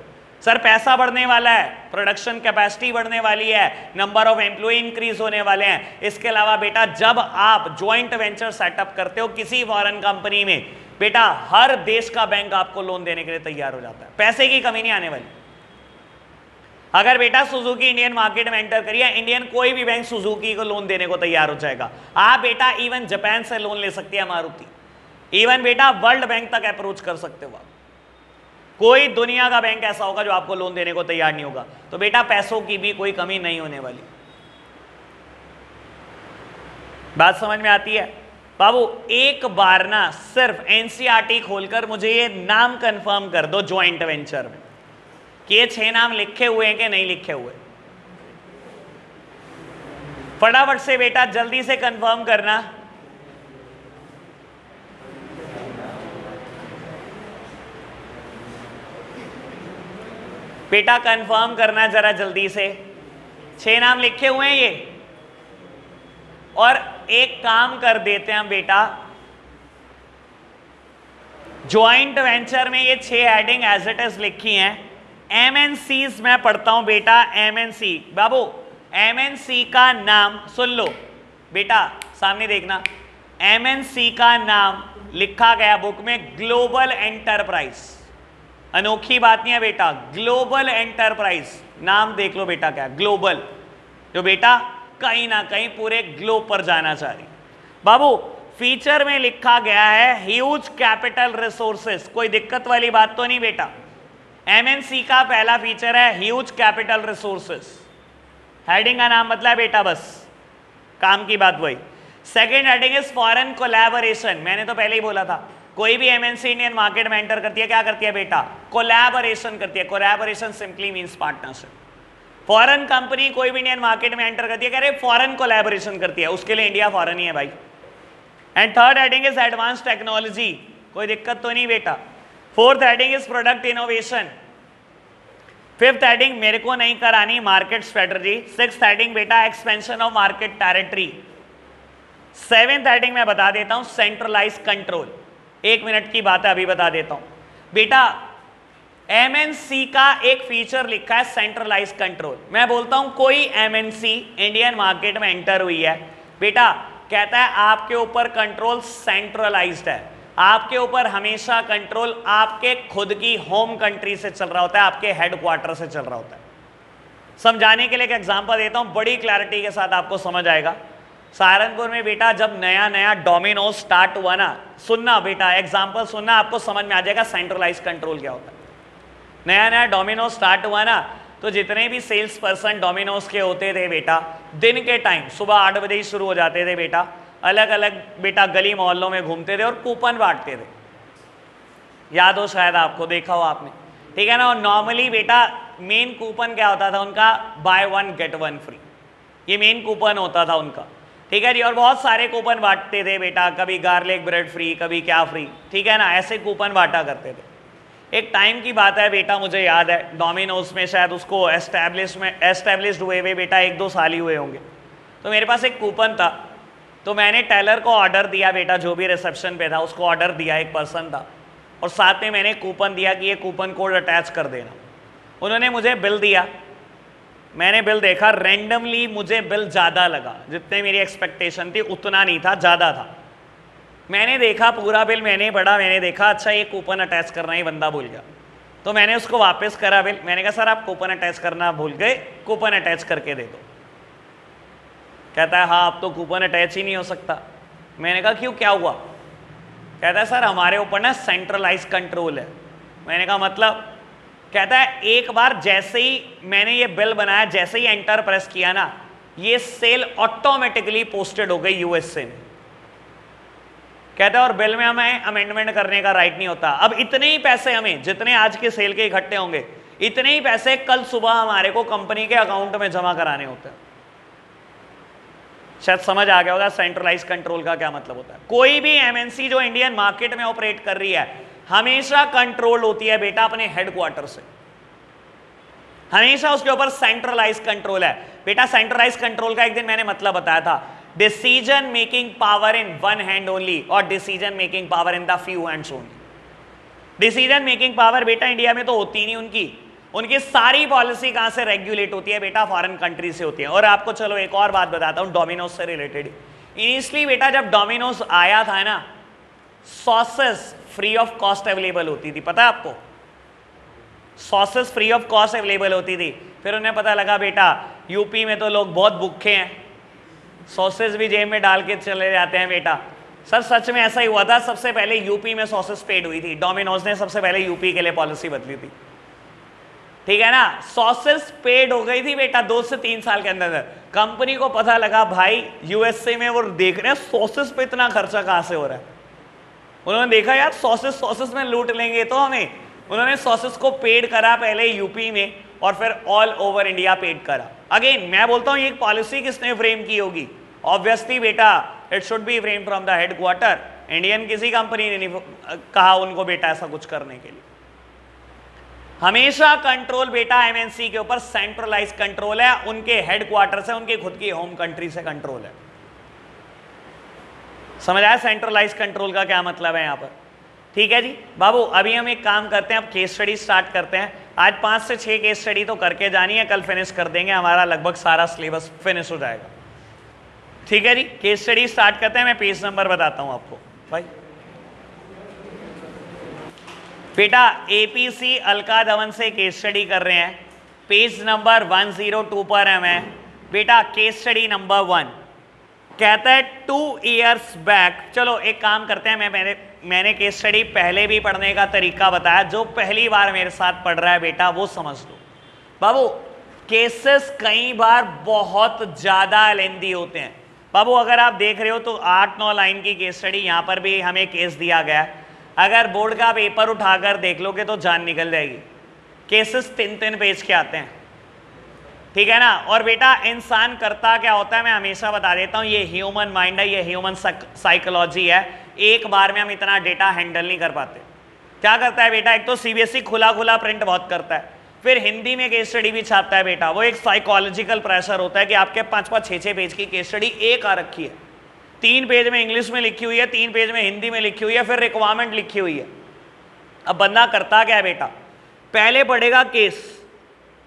सर पैसा बढ़ने वाला है, प्रोडक्शन कैपेसिटी बढ़ने वाली है, नंबर ऑफ एम्प्लॉय इंक्रीज होने वाले हैं। इसके अलावा बेटा जब आप ज्वाइंट वेंचर सेटअप करते हो किसी फॉरेन कंपनी में बेटा, हर देश का बैंक आपको लोन देने के लिए तैयार हो जाता है, पैसे की कमी नहीं आने वाली। अगर बेटा सुजुकी इंडियन मार्केट में एंटर करिए, इंडियन कोई भी बैंक सुजुकी को लोन देने को तैयार हो जाएगा। आप बेटा इवन जापान से लोन ले सकती है मारुति, इवन बेटा वर्ल्ड बैंक तक अप्रोच कर सकते हो आप। कोई दुनिया का बैंक ऐसा होगा जो आपको लोन देने को तैयार नहीं होगा। तो बेटा पैसों की भी कोई कमी नहीं होने वाली। बात समझ में आती है बाबू? एक बार ना सिर्फ एनसीईआरटी खोलकर मुझे ये नाम कंफर्म कर दो ज्वाइंट वेंचर में कि ये 6 नाम लिखे हुए हैं कि नहीं लिखे हुए। फटाफट से बेटा जल्दी से कंफर्म करना। बेटा कंफर्म करना जरा जल्दी से। 6 नाम लिखे हुए हैं ये। और एक काम कर देते हैं बेटा, ज्वाइंट वेंचर में ये 6 हेडिंग एज इट इज लिखी हैं। एमएनसीज मैं पढ़ता हूं बेटा। एमएनसी बाबू, एमएनसी का नाम सुन लो बेटा, सामने देखना। एमएनसी का नाम लिखा गया बुक में ग्लोबल एंटरप्राइज। अनोखी बात नहीं है बेटा, ग्लोबल एंटरप्राइज नाम देख लो बेटा क्या ग्लोबल, जो बेटा कहीं ना कहीं पूरे ग्लोब पर जाना चाह रही। बाबू फीचर में लिखा गया है ह्यूज कैपिटल रिसोर्सेस, कोई दिक्कत वाली बात तो नहीं बेटा। एमएनसी का पहला फीचर है ह्यूज कैपिटल रिसोर्सेस। हेडिंग का नाम मतलब बेटा बस काम की बात वही। Second heading is foreign collaboration. मैंने तो पहले ही बोला था कोई भी एमएनसी इंडियन मार्केट में एंटर करती है क्या करती है बेटा? कोलैबोरेशन करती है। Collaboration simply means partnership. Foreign company कोई भी इंडियन मार्केट में एंटर करती है, कह रहे फॉरेन कोलैबोरेशन करती है, उसके लिए इंडिया फॉरेन ही है भाई। And third heading is advance technology, कोई दिक्कत तो नहीं बेटा। Fourth heading is product innovation. Fifth heading मेरे को नहीं करानी, मार्केट स्ट्रेटजी। सिक्स्थ हेडिंग बेटा expansion of market territory. Seventh heading मैं बता देता हूं सेंट्रलाइज कंट्रोल। 1 मिनट की बात है अभी बता देता हूं बेटा। एमएनसी का एक फीचर लिखा है सेंट्रलाइज कंट्रोल। मैं बोलता हूं कोई एमएनसी इंडियन मार्केट में एंटर हुई है बेटा, कहता है आपके ऊपर कंट्रोल सेंट्रलाइज्ड है, आपके ऊपर हमेशा कंट्रोल आपके खुद की होम कंट्री से चल रहा होता है, आपके हेडक्वार्टर से चल रहा होता है। समझाने के लिए एक एग्जांपल देता हूं, बड़ी क्लैरिटी के साथ आपको समझ आएगा। सहारनपुर में बेटा जब नया नया डोमिनोज स्टार्ट हुआ ना, सुनना बेटा एग्जांपल सुनना, आपको समझ में आ जाएगा सेंट्रलाइज कंट्रोल क्या होता है। नया नया डोमिनोज स्टार्ट हुआ ना, तो जितने भी सेल्स पर्सन डोमिनोज के होते थे बेटा, दिन के टाइम सुबह 8 बजे ही शुरू हो जाते थे बेटा, अलग अलग बेटा गली मोहल्लों में घूमते थे और कूपन बांटते थे। याद हो शायद आपको, देखा हो आपने, ठीक है ना। और नॉर्मली बेटा मेन कूपन क्या होता था उनका? बाय 1 गेट 1 फ्री, ये मेन कूपन होता था उनका, ठीक है जी। और बहुत सारे कूपन बांटते थे बेटा, कभी गार्लिक ब्रेड फ्री, कभी क्या फ्री, ठीक है ना, ऐसे कूपन बांटा करते थे। एक टाइम की बात है बेटा, मुझे याद है डोमिनोज में शायद उसको एस्टेब्लिश्ड हुए हुए बेटा 1-2 साल ही हुए होंगे। तो मेरे पास एक कूपन था, तो मैंने टेलर को ऑर्डर दिया बेटा, जो भी रिसेप्शन पे था उसको ऑर्डर दिया, एक पर्सन था, और साथ में मैंने कूपन दिया कि ये कूपन कोड अटैच कर देना। उन्होंने मुझे बिल दिया, मैंने बिल देखा, रैंडमली मुझे बिल ज़्यादा लगा, जितने मेरी एक्सपेक्टेशन थी उतना नहीं था, ज़्यादा था। मैंने देखा पूरा बिल, मैंने पढ़ा, मैंने देखा अच्छा ये कूपन अटैच करना ही बंदा भूल गया। तो मैंने उसको वापस करा बिल, मैंने कहा सर आप कूपन अटैच करना भूल गए, कूपन अटैच करके दे दो। कहता है हाँ अब तो कूपन अटैच ही नहीं हो सकता। मैंने कहा क्यों, क्या हुआ? कहता है सर हमारे ऊपर ना सेंट्रलाइज कंट्रोल है। मैंने कहा मतलब? कहता है एक बार जैसे ही मैंने ये बिल बनाया, जैसे ही एंटर प्रेस किया ना, ये सेल ऑटोमेटिकली पोस्टेड हो गई यूएसए में। कहते हैं और बिल में हमें अमेंडमेंट करने का राइट नहीं होता। अब इतने ही पैसे हमें, जितने आज के सेल के इकट्ठे होंगे, इतने ही पैसे कल सुबह हमारे को कंपनी के अकाउंट में जमा कराने होते हैं। शायद समझ आ गया होगा सेंट्रलाइज कंट्रोल का क्या मतलब होता है। कोई भी एमएनसी जो इंडियन मार्केट में ऑपरेट कर रही है हमेशा कंट्रोल होती है बेटा अपने हेडक्वार्टर से, हमेशा उसके ऊपर सेंट्रलाइज कंट्रोल है बेटा। सेंट्रलाइज कंट्रोल का एक दिन मैंने मतलब बताया था, decision making power in one hand only और decision making power in the few hands only. Decision making power बेटा इंडिया में तो होती नहीं उनकी सारी पॉलिसी कहां से रेगुलेट होती है बेटा, फॉरेन कंट्री से होती है। और आपको चलो एक और बात बताता हूं डोमिनोज से रिलेटेड। इनिशियली बेटा जब डोमिनोज आया था ना, sauces free of cost available होती थी, पता है आपको, sauces free of cost available होती थी। फिर उन्हें पता लगा बेटा यूपी में तो लोग बहुत भूखे हैं, सॉसेस भी जेब में डाल के चले जाते हैं बेटा। सर सच में ऐसा ही हुआ था, सबसे पहले यूपी में सॉसेस पेड हुई थी, डोमिनोज ने सबसे पहले यूपी के लिए पॉलिसी बदली थी, ठीक है ना। सॉसेस पेड हो गई थी बेटा 2 से 3 साल के अंदर। कंपनी को पता लगा भाई यूएसए में वो देख रहे हैं सॉसेस पे इतना खर्चा कहां से हो रहा है। उन्होंने देखा यार सॉसेस में लूट लेंगे तो हमें, उन्होंने सॉसेस को पेड करा पहले यूपी में और फिर ऑल ओवर इंडिया पेड करा। अगेन मैं बोलता हूं ये पॉलिसी किसने फ्रेम की होगी, ऑब्वियसली बेटा it should be frame from the headquarter. Indian किसी कंपनी ने नहीं कहा उनको बेटा ऐसा कुछ करने के लिए। हमेशा कंट्रोल बेटा एमएनसी के ऊपर सेंट्रलाइज कंट्रोल है, उनके हेडक्वार्टर से, उनके खुद की होम कंट्री से कंट्रोल है। समझ आया सेंट्रलाइज कंट्रोल का क्या मतलब है यहां पर, ठीक है जी बाबू। अभी हम एक काम करते हैं, अब केस स्टडी स्टार्ट करते हैं। आज 5 से 6 केस स्टडी तो करके जानी है, कल फिनिश कर देंगे, हमारा लगभग सारा सिलेबस फिनिश हो जाएगा, ठीक है जी। केस स्टडी स्टार्ट करते हैं, मैं पेज नंबर बताता हूं आपको भाई। बेटा एपीसी अलका धवन से केस स्टडी कर रहे हैं, पेज नंबर 102 पर है मैं बेटा। केस स्टडी नंबर 1 कहता है 2 years बैक। चलो एक काम करते हैं, मैंने केस स्टडी पहले भी पढ़ने का तरीका बताया, जो पहली बार मेरे साथ पढ़ रहा है बेटा वो समझ लो बाबू। केसेस कई बार बहुत ज्यादा लेंदी होते हैं बाबू। अगर आप देख रहे हो तो 8-9 लाइन की केस स्टडी, यहां पर भी हमें केस दिया गया है। अगर बोर्ड का पेपर उठाकर देख लोगे तो जान निकल जाएगी। केसेस 3-3 पेज के आते हैं, ठीक है ना। और बेटा इंसान करता क्या होता है मैं हमेशा बता देता हूं, ये ह्यूमन माइंड है, ये ह्यूमन साइकोलॉजी है। एक बार में हम इतना डेटा हैंडल नहीं कर पाते। क्या करता है बेटा, एक तो सीबीएसई खुला खुला प्रिंट बहुत करता है, फिर हिंदी में केस स्टडी भी छापता है बेटा। वो एक साइकोलॉजिकल प्रेशर होता है कि आपके 5-5, 6-6 पेज की केस स्टडी एक आ रखी है, 3 पेज में इंग्लिश में लिखी हुई है, 3 पेज में हिंदी में लिखी हुई है, फिर रिक्वायरमेंट लिखी हुई है। अब बंदा करता क्या है बेटा, पहले पढ़ेगा केस,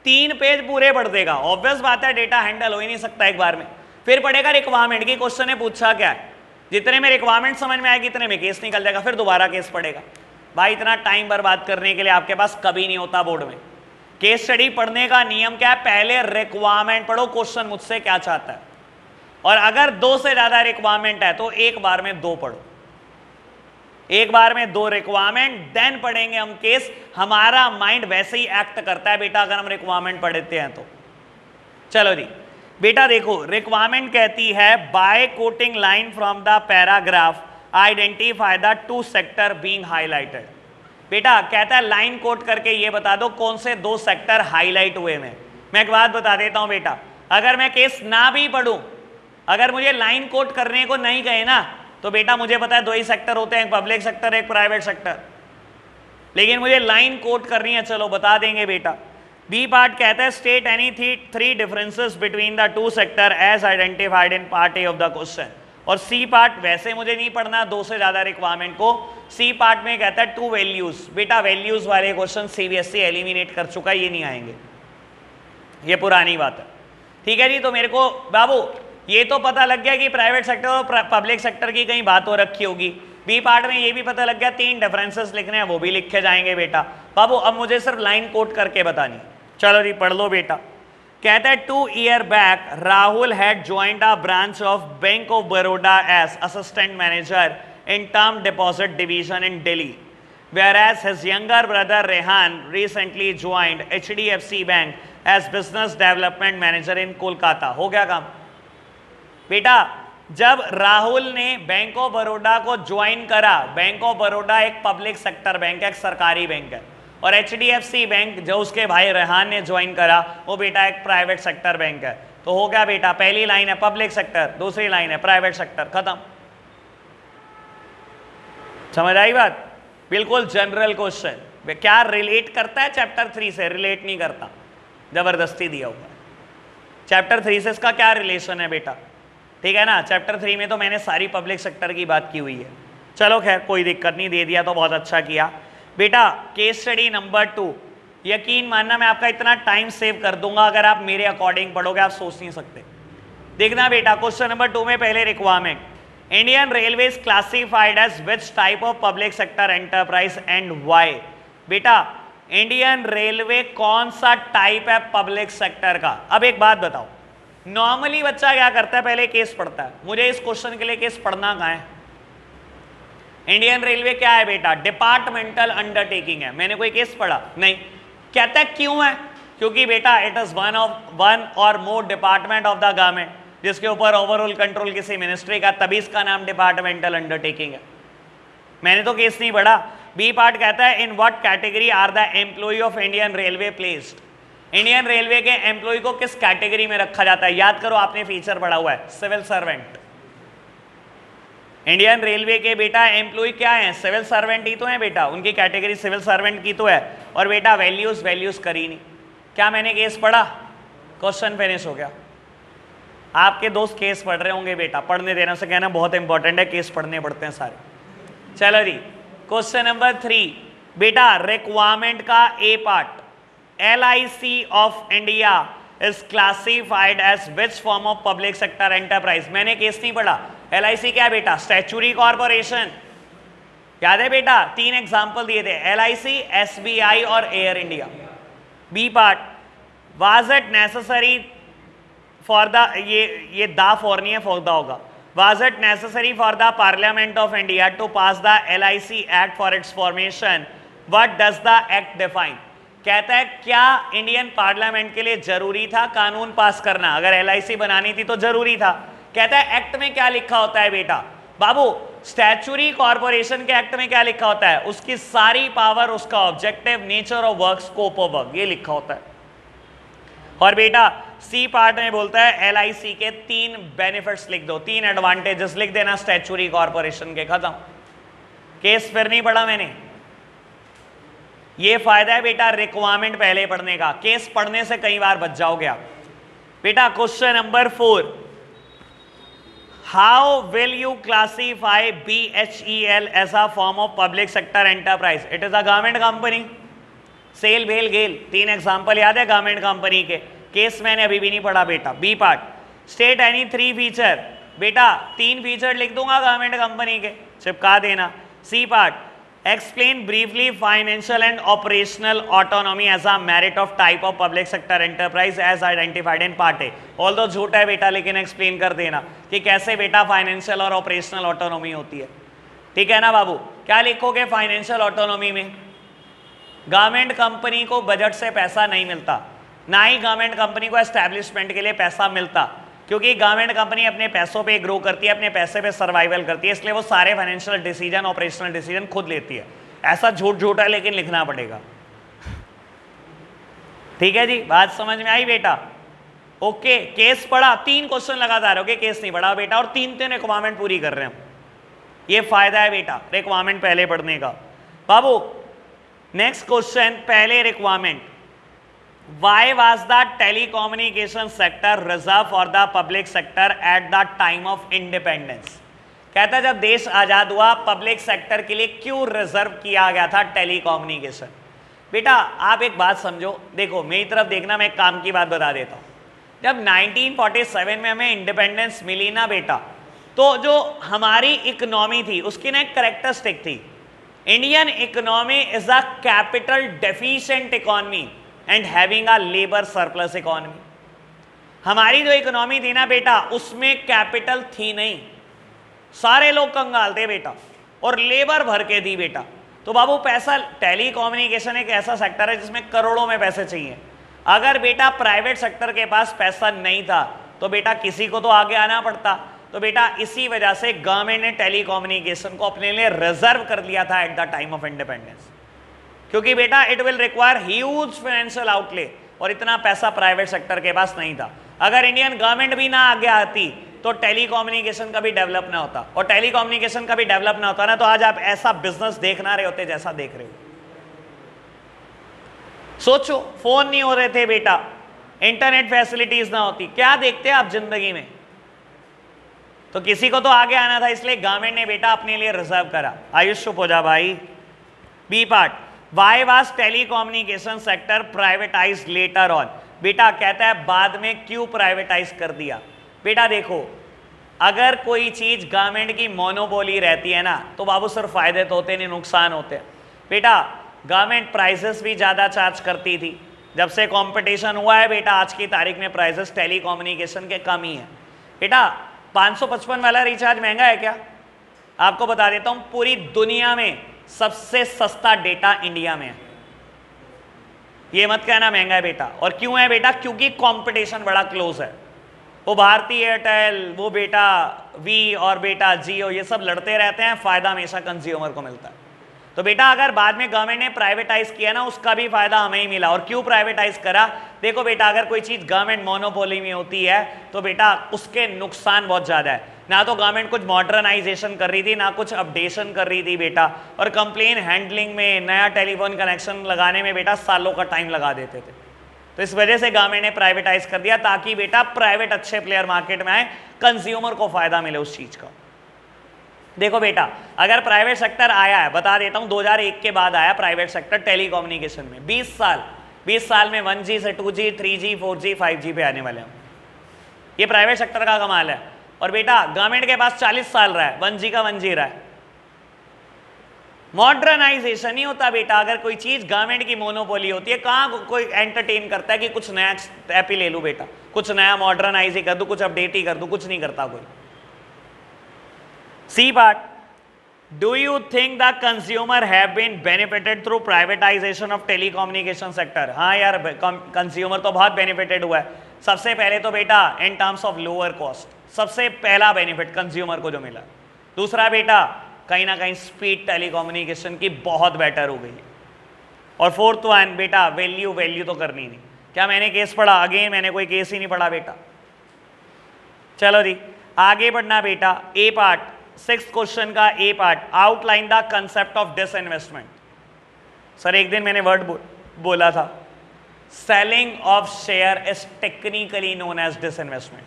3 पेज पूरे पढ़ देगा, ऑब्वियस बात है डेटा हैंडल हो ही नहीं सकता एक बार में। फिर पढ़ेगा रिक्वायरमेंट की, क्वेश्चन ने पूछा क्या है, जितने में रिक्वायरमेंट समझ में आएगी इतने में केस निकल जाएगा, फिर दोबारा केस पढ़ेगा। भाई इतना टाइम बर्बाद करने के लिए आपके पास कभी नहीं होता बोर्ड में। केस स्टडी पढ़ने का नियम क्या है, पहले रिक्वायरमेंट पढ़ो, क्वेश्चन मुझसे क्या चाहता है, और अगर 2 से ज्यादा रिक्वायरमेंट है तो एक बार में 2 पढ़ो, एक बार में 2 रिक्वायरमेंट, देन पढ़ेंगे हम केस। हमारा माइंड वैसे ही एक्ट करता है बेटा अगर हम रिक्वायरमेंट पढ़ते हैं तो। चलो जी बेटा देखो, रिक्वायरमेंट कहती है by quoting line from the paragraph identify the 2 sector being highlighted. बेटा कहता है लाइन कोट करके ये बता दो कौन से 2 सेक्टर हाईलाइट हुए हैं। मैं एक बात बता देता हूं बेटा, अगर मैं केस ना भी पढ़ूं, अगर मुझे लाइन कोट करने को नहीं कहे ना, तो बेटा मुझे पता है 2 ही सेक्टर होते हैं, एक पब्लिक सेक्टर एक प्राइवेट सेक्टर, लेकिन मुझे लाइन कोट करनी है, चलो बता देंगे बेटा। बी पार्ट कहता है state any 3 differences between the 2 sector as identified in part A of the question. और सी पार्ट वैसे मुझे नहीं पढ़ना 2 से ज्यादा रिक्वायरमेंट को, सी पार्ट में कहता है 2 वैल्यूज। बेटा वैल्यूज वाले क्वेश्चन सीबीएसई एलिमिनेट कर चुका है, ये नहीं आएंगे, ये पुरानी बात है, ठीक है जी। तो मेरे को बाबू ये तो पता लग गया कि प्राइवेट सेक्टर और पब्लिक सेक्टर की कहीं बात हो रखी होगी। बी पार्ट में ये भी पता लग गया 3 डिफरेंसेस लिखने हैं, वो भी लिखे जाएंगे बेटा। बाबू अब मुझे सिर्फ लाइन कोट करके बतानी, चलो जी पढ़ लो बेटा। कहता है 2 years back Rahul had joined a branch of bank of Baroda as assistant manager in term deposit division in Delhi, whereas his younger brother Rehan recently joined HDFC Bank as business development manager in Kolkata। हो गया काम बेटा, जब राहुल ने bank of Baroda को join करा, bank of Baroda एक public sector bank है, एक सरकारी बैंक है, और HDFC बैंक जो उसके भाई रेहान ने ज्वाइन करा वो बेटा एक प्राइवेट सेक्टर बैंक है। तो हो गया बेटा, पहली लाइन है पब्लिक सेक्टर, दूसरी लाइन है प्राइवेट सेक्टर, खत्म। समझ आई बात? बिल्कुल जनरल क्वेश्चन। क्या रिलेट करता है चैप्टर 3 से? रिलेट नहीं करता, जबरदस्ती दिया हुआ है। चैप्टर 3 से इसका क्या रिलेशन है बेटा? ठीक है ना, चैप्टर 3 में तो मैंने सारी पब्लिक सेक्टर की बात की हुई है। चलो खैर कोई दिक्कत नहीं, दे दिया तो बहुत अच्छा किया बेटा। केस स्टडी नंबर 2, यकीन मानना मैं आपका इतना टाइम सेव कर दूंगा अगर आप मेरे अकॉर्डिंग पढ़ोगे, आप सोच नहीं सकते। देखना बेटा, क्वेश्चन नंबर 2 में पहले requirement, Indian railway is classified as which type of public sector enterprise and why. बेटा इंडियन रेलवे कौन सा टाइप है पब्लिक सेक्टर का? अब एक बात बताओ, नॉर्मली बच्चा क्या करता है? पहले केस पढ़ता है। मुझे इस क्वेश्चन के लिए केस पढ़ना कहाँ है? इंडियन रेलवे क्या है बेटा? डिपार्टमेंटल अंडरटेकिंग है। मैंने कोई केस पढ़ा नहीं। कहता है क्यों है? क्योंकि बेटा इट इज वन और मोर डिपार्टमेंट ऑफ द गवर्नमेंट, जिसके ऊपर ओवरऑल कंट्रोल किसी मिनिस्ट्री का, तभी इसका नाम डिपार्टमेंटल अंडरटेकिंग है। मैंने तो केस नहीं पढ़ा। बी पार्ट कहता है in what category are the employ of Indian railway placed. Indian railway के एम्प्लॉय को किस कैटेगरी में रखा जाता है? याद करो, आपने फीचर पढ़ा हुआ है, सिविल सर्वेंट। इंडियन रेलवे के बेटा एम्प्लॉय क्या है? सिविल सर्वेंट ही तो है बेटा, उनकी कैटेगरी सिविल सर्वेंट की तो है। और बेटा वैल्यूज करी नहीं। क्या मैंने केस पढ़ा? क्वेश्चन फिनिश हो गया। आपके दोस्त केस पढ़ रहे होंगे बेटा, पढ़ने देना से कहना बहुत इंपॉर्टेंट है, केस पढ़ने पड़ते हैं सारे। चलो जी, क्वेश्चन नंबर 3 बेटा, रिक्वायरमेंट का a part, LIC of India is classified as which form of public sector enterprise. मैंने केस नहीं पढ़ा। LIC क्या है बेटा? Statutory corporation. याद है बेटा? 3 एग्जाम्पल दिए थे, LIC, SBI और air India. B part, was it necessary for the, ये दा फॉर नहीं है, फॉर द होगा। Was it necessary for the Parliament of India to pass the LIC Act for its formation? What does the Act define? कहता है क्या Indian parliament के लिए जरूरी था कानून पास करना? अगर LIC बनानी थी तो जरूरी था। कहता है एक्ट में क्या लिखा होता है बेटा? बाबू स्टैच्यूटरी कॉर्पोरेशन के एक्ट में क्या लिखा होता है? उसकी सारी पावर, उसका objective, nature of work, scope of work, ये लिखा होता है। और बेटा सी पार्ट में बोलता है LIC के 3 बेनिफिट्स लिख दो, 3 एडवांटेजेस लिख देना स्टैच्यूटरी कॉर्पोरेशन के, खत्म। केस फिर नहीं पढ़ा मैंने। ये फायदा है बेटा रिक्वायरमेंट पहले पढ़ने का, केस पढ़ने से कई बार बच जाओगे आप। बेटा question number 4, how will you classify BHEL as a form of public sector enterprise? It is a government company. SAIL, भेल, गेल, 3 एग्जाम्पल याद है गवर्नमेंट कंपनी के। केस मैंने अभी भी नहीं पढ़ा बेटा। B part, state any 3 feature. बेटा 3 फीचर लिख दूंगा गवर्नमेंट कंपनी के, चिपका देना। C part, explain briefly financial and operational autonomy as a merit of type of public sector enterprise as identified in part A. Although झूठा है बेटा, लेकिन एक्सप्लेन कर देना कि कैसे बेटा फाइनेंशियल और ऑपरेशनल ऑटोनॉमी होती है। ठीक है ना बाबू? क्या लिखोगे फाइनेंशियल ऑटोनॉमी में? गवर्नमेंट कंपनी को बजट से पैसा नहीं मिलता, ना ही गवर्नमेंट कंपनी को एस्टैब्लिशमेंट के लिए पैसा मिलता, क्योंकि गवर्नमेंट कंपनी अपने पैसों पे ग्रो करती है, अपने पैसे पे सर्वाइवल करती है, इसलिए वो सारे फाइनेंशियल डिसीजन, ऑपरेशनल डिसीजन खुद लेती है। ऐसा झूठ है लेकिन लिखना पड़ेगा। ठीक है जी, बात समझ में आई बेटा? ओके, केस पढ़ा, 3 क्वेश्चन लगातार। ओके, केस नहीं पढ़ा बेटा, और 3 रिक्वायरमेंट पूरी कर रहे हैं। ये फायदा है बेटा रिक्वायरमेंट पहले पढ़ने का। बाबू नेक्स्ट क्वेश्चन, पहले requirement, why was the telecommunication sector reserve for the public sector at the time of independence? कहता है जब देश आजाद हुआ पब्लिक सेक्टर के लिए क्यों रिजर्व किया गया था टेलीकम्युनिकेशन? बेटा आप एक बात समझो, देखो मेरी तरफ देखना, मैं एक काम की बात बता देता हूँ। जब 1947 में हमें इंडिपेंडेंस मिली ना बेटा, तो जो हमारी इकोनॉमी थी उसकी ना एक कैरेक्टरिस्टिक थी, Indian economy is a capital deficient economy and having a labour surplus economy. हमारी जो इकोनॉमी थी ना बेटा, उसमें कैपिटल थी नहीं, सारे लोग कंगाल थे बेटा, और लेबर भर के दी बेटा। तो बाबू पैसा, टेलीकम्युनिकेशन एक ऐसा सेक्टर है जिसमें करोड़ों में पैसे चाहिए। अगर बेटा प्राइवेट सेक्टर के पास पैसा नहीं था तो बेटा किसी को तो आगे आना पड़ता। तो बेटा इसी वजह से गवर्नमेंट ने टेलीकम्युनिकेशन को अपने लिए रिजर्व कर लिया था at the time of independence, क्योंकि बेटा it will require huge financial outlay, और इतना पैसा प्राइवेट सेक्टर के पास नहीं था। अगर इंडियन गवर्नमेंट भी ना आगे आती तो टेलीकम्युनिकेशन का भी डेवलप ना होता, और टेलीकम्युनिकेशन का भी डेवलप ना होता ना तो आज आप ऐसा बिजनेस देख ना रहे होते जैसा देख रहे हो। सोचो, फोन नहीं हो रहे थे बेटा, इंटरनेट फैसिलिटीज ना होती, क्या देखते आप जिंदगी में? तो किसी को तो आगे आना था, इसलिए गवर्नमेंट ने बेटा अपने लिए रिजर्व करा। आयुष चुप हो जा भाई। B part, why was telecommunication sector privatised later on? बेटा कहता है बाद में क्यों प्राइवेटाइज कर दिया। बेटा देखो, अगर कोई चीज गवर्नमेंट की मोनोपोली रहती है ना तो बाबू सिर्फ फायदे तो होते नहीं, नुकसान होते हैं। बेटा गवर्नमेंट प्राइसेस भी ज़्यादा चार्ज करती थी, जब से कंपटीशन हुआ है बेटा आज की तारीख में प्राइसेस टेलीकम्युनिकेशन के कम ही है। बेटा 555 वाला रिचार्ज महंगा है क्या? आपको बता देता हूं, पूरी दुनिया में सबसे सस्ता डेटा इंडिया में है। ये मत कहना महंगा है बेटा। और क्यों है बेटा? क्योंकि कंपटीशन बड़ा क्लोज है। वो भारती एयरटेल, वो बेटा वी और बेटा जियो, ये सब लड़ते रहते हैं, फायदा हमेशा कंज्यूमर को मिलता है। तो बेटा अगर बाद में गवर्नमेंट ने प्राइवेटाइज किया ना, उसका भी फायदा हमें ही मिला। और क्यों प्राइवेटाइज करा? देखो बेटा, अगर कोई चीज गवर्नमेंट मोनोपोली में होती है तो बेटा उसके नुकसान बहुत ज्यादा है। ना तो गवर्नमेंट कुछ मॉडर्नाइजेशन कर रही थी, ना कुछ अपडेशन कर रही थी बेटा, और कंप्लेन हैंडलिंग में, नया टेलीफोन कनेक्शन लगाने में बेटा सालों का टाइम लगा देते थे। तो इस वजह से गवर्नमेंट ने प्राइवेटाइज कर दिया, ताकि बेटा प्राइवेट अच्छे प्लेयर मार्केट में आए, कंज्यूमर को फायदा मिले उस चीज का। देखो बेटा, अगर प्राइवेट सेक्टर आया है, बता देता हूं 2001 के बाद आया प्राइवेट सेक्टर टेलीकम्युनिकेशन में। 20 साल में 1G से 2G, 3G, 4G, 5G पे आने वाले हैं। ये प्राइवेट सेक्टर का कमाल है। और बेटा गवर्नमेंट के पास 40 साल रहा है, 1G का 1G रहा है। मॉडर्नाइजेशन ही होता बेटा। अगर कोई चीज गवर्नमेंट की मोनोपोली होती है, कहां कोई एंटरटेन करता है कि कुछ नया ऐप ही ले लूं बेटा, कुछ नया मॉडर्नाइज ही कर दूं, कुछ अपडेट ही कर दूं, कुछ नहीं करता कोई। C part, do you think the consumer have been benefited through privatization of telecommunication sector? हाँ यार, कंज्यूमर तो बहुत बेनिफिटेड हुआ है। सबसे पहले तो बेटा in terms of lower cost, सबसे पहला बेनिफिट कंज्यूमर को जो मिला। दूसरा बेटा कहीं ना कहीं स्पीड टेलीकम्युनिकेशन की बहुत बेटर हो गई है। और फोर्थ वन बेटा वैल्यू तो करनी नहीं। क्या मैंने केस पढ़ा? अगेन मैंने कोई केस ही नहीं पढ़ा बेटा। चलो जी आगे बढ़ना बेटा। ए पार्ट, 6th क्वेश्चन का a part, outline the concept of disinvestment. Sir एक दिन मैंने वर्ड बोला था, selling of share is technically known as disinvestment.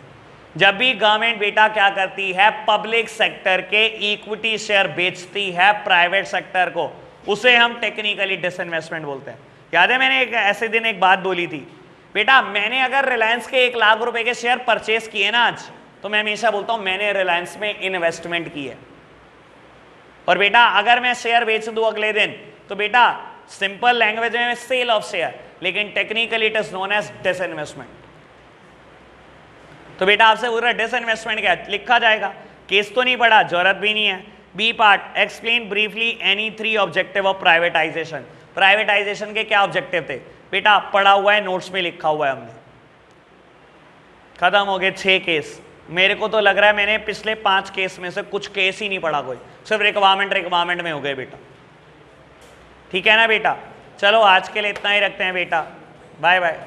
जब भी गवर्नमेंट बेटा क्या करती है, पब्लिक सेक्टर के इक्विटी शेयर बेचती है प्राइवेट सेक्टर को, उसे हम टेक्निकली डिसइन्वेस्टमेंट बोलते हैं। याद है मैंने ऐसे दिन एक बात बोली थी बेटा, मैंने अगर रिलायंस के 1 लाख रुपए के शेयर परचेस किए ना आज, तो मैं हमेशा बोलता हूं मैंने रिलायंस में इन्वेस्टमेंट की है। और बेटा अगर मैं शेयर बेच दूं अगले दिन, तो बेटा सिंपल लैंग्वेज में सेल ऑफ शेयर, लेकिन technically it is known as disinvestment. तो बेटा आपसे पूरा डिसइन्वेस्टमेंट क्या लिखा जाएगा, केस तो नहीं पढ़ा, जरूरत भी नहीं है। B part, explain briefly any 3 objective of privatisation. Privatisation के क्या ऑब्जेक्टिव थे बेटा? पढ़ा हुआ है, नोट्स में लिखा हुआ है हमने। खत्म हो गए 6 केस। मेरे को तो लग रहा है मैंने पिछले 5 केस में से कुछ केस ही नहीं पढ़ा कोई, सिर्फ रिक्वायरमेंट में हो गए बेटा। ठीक है ना बेटा? चलो आज के लिए इतना ही रखते हैं बेटा, बाय बाय।